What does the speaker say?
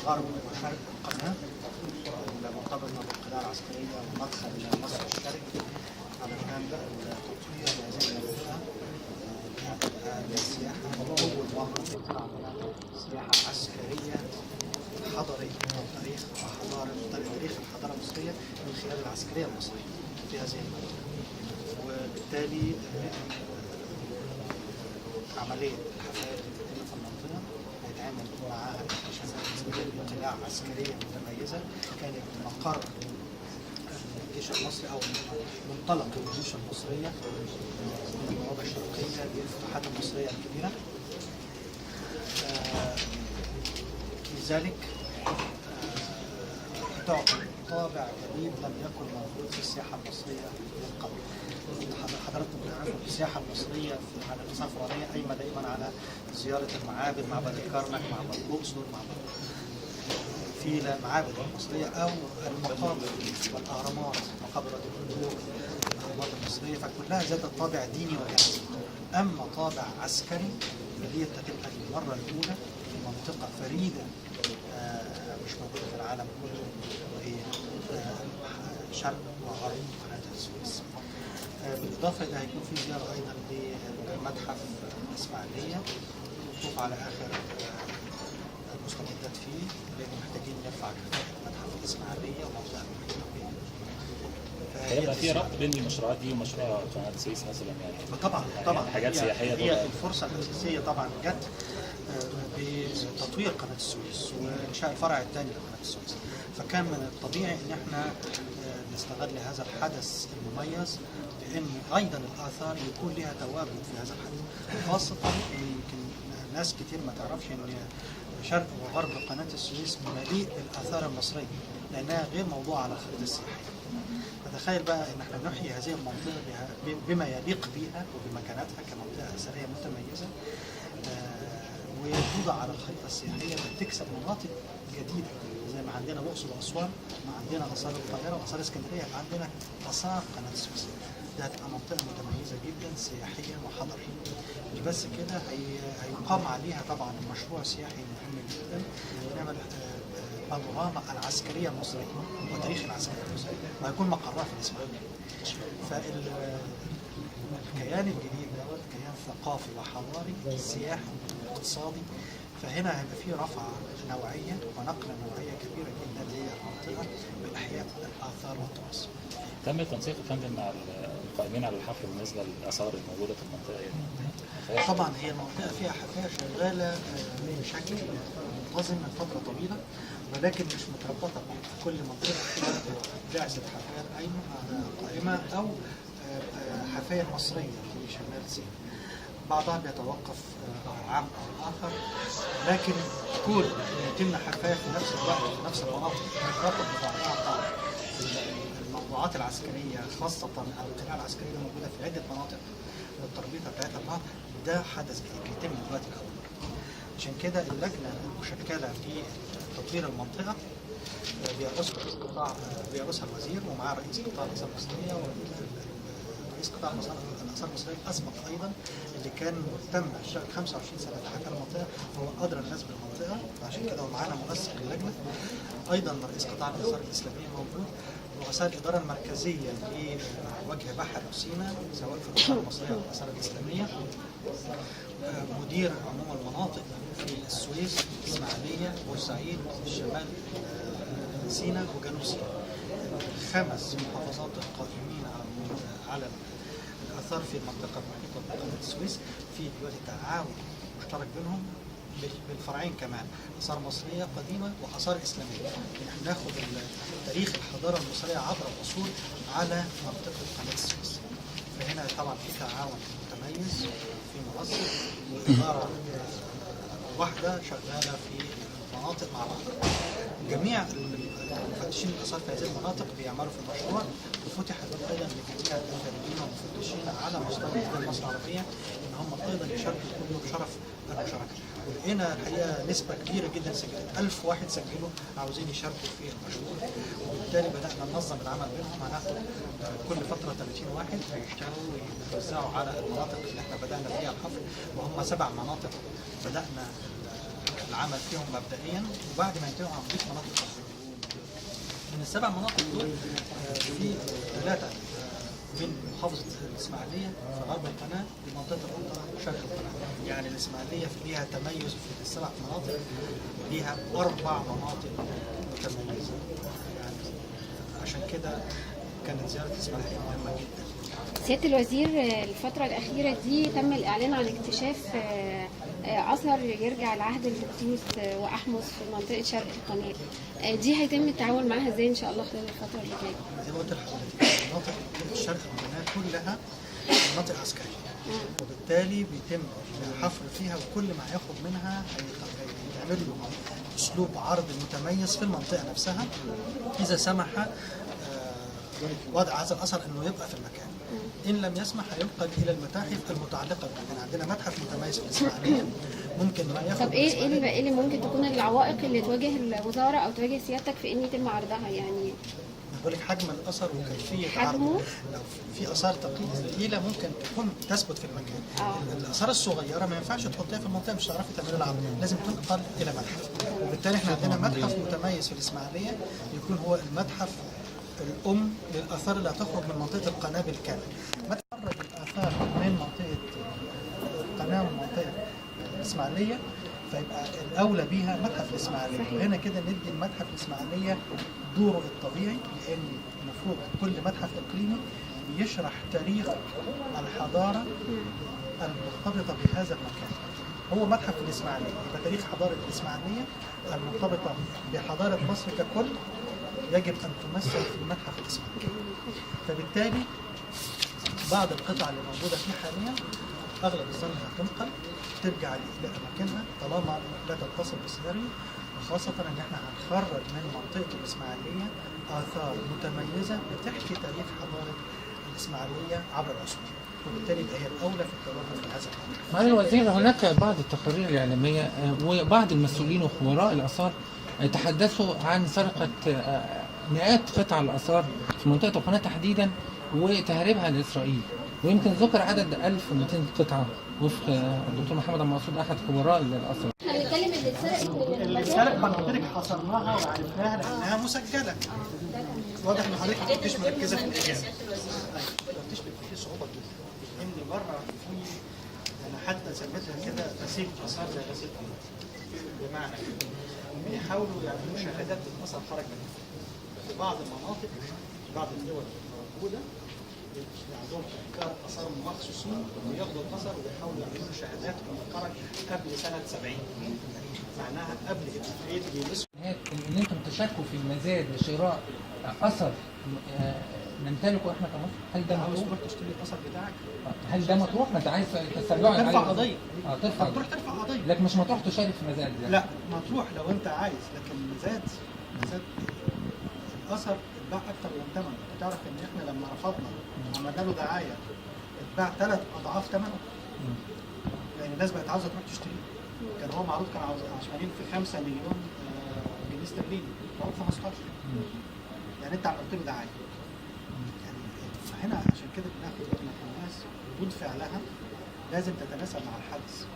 غرب وشرق القناة المرتبطة بالقلاع العسكرية ومدخل إلى مصر الشرقي علشان تطوير هذه المنطقة للسياحة. أول مرة تطلع سياحة عسكرية حضرية تاريخ الحضارة المصرية من خلال العسكرية المصرية في هذه المنطقة، وبالتالي عملية الحفلات اللي في المنطقة هيتعامل معاها اكتشافات قلاع عسكرية متميزة كانت مقر الجيش المصري أو منطلق الجيوش المصرية من البوابة الشرقية للفتوحات المصرية الكبيرة. لذلك تعطي طابع جديد لم يكن موجود في السياحة المصرية من قبل. حضراتكم تعرفوا السياحة المصرية على الإسعاف الفرعونية قايمة دائما على زيارة المعابد، معبد الكرنك، معبد الأقصر، في المعابد المصرية أو المقابر والأهرامات، مقابر الملوك، الأهرامات المصرية، فكلها ذات طابع ديني وإنساني. أما طابع عسكري فدي تبقى المرة الأولى في منطقة فريدة مش موجودة في العالم كله، وهي شرق وغرب قناة السويس. بالإضافة إلى هيكون في زيارة أيضا لمتحف الإسماعيلية وقوف على آخر المستجدات فيه، لأن محتاجين نرفع كفاءة متحف الإسماعيلية وموضوع المحيط به. هيبقى في ربط بين المشروعات دي ومشروع قناة السويس مثلا يعني؟ طبعا حاجات سياحية. هي الفرصة الأساسية طبعا جت بتطوير قناة السويس وإنشاء الفرع الثاني لقناة السويس، فكان من الطبيعي إن احنا نستغل هذا الحدث المميز بأن أيضا الآثار يكون لها تواجد في هذا الحدث، خاصة إن يمكن ناس كتير ما تعرفش إن شرق وغرب قناة السويس مليء بالآثار المصرية لأنها غير موضوعة على الخريطة السياحية. فتخيل بقى إن احنا نحيي هذه المنطقة بما يليق بها وبمكانتها كمنطقة أثرية متميزة وتوضع على الخريطة السياحية بتكسب مناطق جديدة زي ما عندنا الأقصر وأسوان، ما عندنا آثار القاهرة وآثار اسكندرية، عندنا آثار قناة السويس. ده هتبقى منطقة متميزة جدا سياحيا وحضاريا. مش بس كده، هيقام عليها طبعا مشروع سياحي مهم جدا نعمل بانوراما العسكرية المصرية وتاريخ العسكرية المصرية، وهيكون مقرها في الإسماعيلية. فالكيان الجديد دوت كيان ثقافي وحضاري سياحي اقتصادي، فهنا هيبقى فيه رفعة نوعية ونقلة نوعية كبيرة جدا للمنطقة بإحياء الآثار والتراث. تم التنسيق يا فندم مع القائمين على الحفل بالنسبة للآثار الموجودة في المنطقة يعني؟ طبعا هي المنطقة فيها حفاير شغالة بشكل منتظم من فترة طويلة، ولكن مش متربطة بكل منطقة فيها بعثة حفاير قائمة أو حفاير مصرية في شمال سيناء. بعضها بيتوقف عام أو آخر، لكن كل يتم حفاير في نفس الوقت في نفس المناطق بتربط ببعضها. الموضوعات العسكرية خاصة القلاع العسكرية الموجودة في عدة مناطق والتربيطة بتاعتها ببعض، ده حدث بيتم دلوقتي لأول مرة. عشان كده اللجنة المشكلة في تطوير المنطقة بيرأسها الوزير ومعاه رئيس قطاع الآثار المصرية ورئيس قطاع الآثار المصرية الأسبق أيضا اللي كان مهتم 25 سنة تحت المنطقة، هو أدرى الناس بالمنطقة، فعشان كده هو معانا مؤسس اللجنة. أيضا رئيس قطاع الآثار الإسلامية موجود، رؤساء الإدارة المركزية لوجه بحر سيناء سواء في الآثار المصرية أو الآثار الإسلامية، مدير عموم المناطق في السويس، الإسماعيلية، بورسعيد، شمال سيناء وجنوب سيناء. 5 محافظات القائمين على الآثار في المنطقة المحيطة بقناة السويس، في دلوقتي تعاون مشترك بينهم بالفرعين كمان، آثار مصرية قديمة وآثار إسلامية. نحن ناخد تاريخ الحضارة المصرية عبر العصور على منطقة قناة السويس. فهنا طبعا في تعاون متميز، في منسق وإدارة واحدة شغالة في مناطق مع بعض. جميع المفتشين الآثار في هذه المناطق بيعملوا في المشروع، وفتحت أيضا لجميع المدربين والمفتشين على مستوى مصر العربية إن هم أيضا يشاركوا كلهم شرف المشاركة. ولقينا الحقيقة نسبة كبيرة جدا سجلت، 1000 واحد سجلوا عاوزين يشاركوا في المشروع، وبالتالي بدأنا ننظم العمل بينهم. هناخد كل فترة 30 واحد يشتغلوا ويتوزعوا على المناطق اللي احنا بدأنا فيها الحفر، وهم 7 مناطق بدأنا العمل فيهم مبدئيا، وبعد ما ينتهوا هنضيف مناطق تطوير. من السبع مناطق دول في 3 من محافظة الإسماعيلية في غرب القناة لمنطقة الأنطرة شرق القناة. يعني الإسماعيلية ليها تميز في ال7 مناطق، ليها 4 مناطق متميزة. يعني عشان كده كانت زيارة الإسماعيلية مهمة جدا. سيادة الوزير، الفترة الأخيرة دي تم الإعلان عن اكتشاف أثر يرجع لعهد الهكسوس وأحمس في منطقة شرق القناة. دي هيتم التعامل معاها ازاي إن شاء الله خلال الفترة اللي جاية؟ زي ما قلت لحضرتك مناطق شرق القناة كلها مناطق عسكرية، وبالتالي بيتم الحفر فيها، وكل ما هياخد منها هيعمل له أسلوب عرض متميز في المنطقة نفسها إذا سمح وضع هذا الأثر إنه يبقى في المكان. إن لم يسمح هينقل إلى المتاحف المتعلقة بالمكان. عندنا متحف متميز في الإسماعيلية ممكن ما ياخد. طب إيه اللي ممكن تكون العوائق اللي تواجه الوزارة أو تواجه سيادتك في إن يتم عرضها يعني؟ بقول لك حجم الاثر وكيفيه حجمه؟ لو في اثار ثقيله ممكن تكون تثبت في المكان. الاثار الصغيره ما ينفعش تحطيها في المنطقه، مش هتعرفي تعملي لها عرض، لازم تنقل الى متحف. وبالتالي احنا عندنا متحف متميز في الاسماعيليه يكون هو المتحف الام للاثار اللي هتخرج من منطقه القناه بالكامل. متخرج الاثار من منطقه القناه ومنطقه الاسماعيليه، فيبقى الاولى بيها متحف الاسماعيليه. وهنا كده ندي المتحف الاسماعيليه دوره الطبيعي، لان المفروض كل متحف اقليمي بيشرح تاريخ الحضاره المرتبطه بهذا المكان. هو متحف الاسماعيليه يبقى تاريخ حضاره الاسماعيليه المرتبطه بحضاره مصر ككل يجب ان تمثل في المتحف الاسماعيلي. فبالتالي بعض القطع اللي موجوده فيه حاليا اغلب الظن هتنقل ترجع لاماكنها طالما لا تتصل بالسيناريو، وخاصه ان احنا هنخرج من منطقه الاسماعيليه اثار متميزه بتحكي تاريخ حضاره الاسماعيليه عبر العصور، وبالتالي يبقى هي الاولى في التواجد في هذا المكان. معالي الوزير، هناك بعض التقارير الاعلاميه وبعض المسؤولين وخبراء الاثار تحدثوا عن سرقه مئات قطع الاثار في منطقه القناه تحديدا وتهريبها لاسرائيل، ويمكن ذكر عدد 1200 قطعه وفق الدكتور محمد عبد المقصود احد خبراء الاثار. احنا بنتكلم اللي اتسرق ما قلت لك حصرناها وعرفناها لانها مسجله. واضح ان حضرتك مش مركزه في الاجابه. التفتيش بيبقى فيه صعوبه جدا، لان بره في انا حتى سميتها كده غسيل اثار زي غسيل قمر. بمعنى بيحاولوا يعملوا شهادات للاثر خرج منها. في بعض المناطق في بعض الدول الموجوده عندهم حكار اثار مخصوصين وياخدوا الاثر ويحاولوا يعملوا شهادات انه خرج قبل سنه 70، معناها قبل اتفاقيه اليونسكو. ان انتم تشاركوا في المزاد لشراء اثر نمتلكه احنا كمصر، هل ده عاوز مطروح؟ تروح تشتري الاثر بتاعك؟ هل ده مطروح؟ ما انت عايز تسترجعه ترفع قضيه. ترفع تروح ترفع قضيه. لكن مش مطروح تشارك في مزاد يعني. لا مطروح لو انت عايز، لكن مزاد الاثر اتباع اكثر من ثمنه. انت تعرف ان احنا لما رفضنا وعملنا له دعايه اتباع 3 أضعاف ثمنه، لان الناس بقت عاوزه تروح تشتريه. كان هو معروض كان عشان في 5 مليون جنيه استرليني، هو 15. يعني انت عملت له دعايه. يعني فهنا عشان كده بناخد بالنا الناس ردود فعلها لازم تتناسب مع الحدث.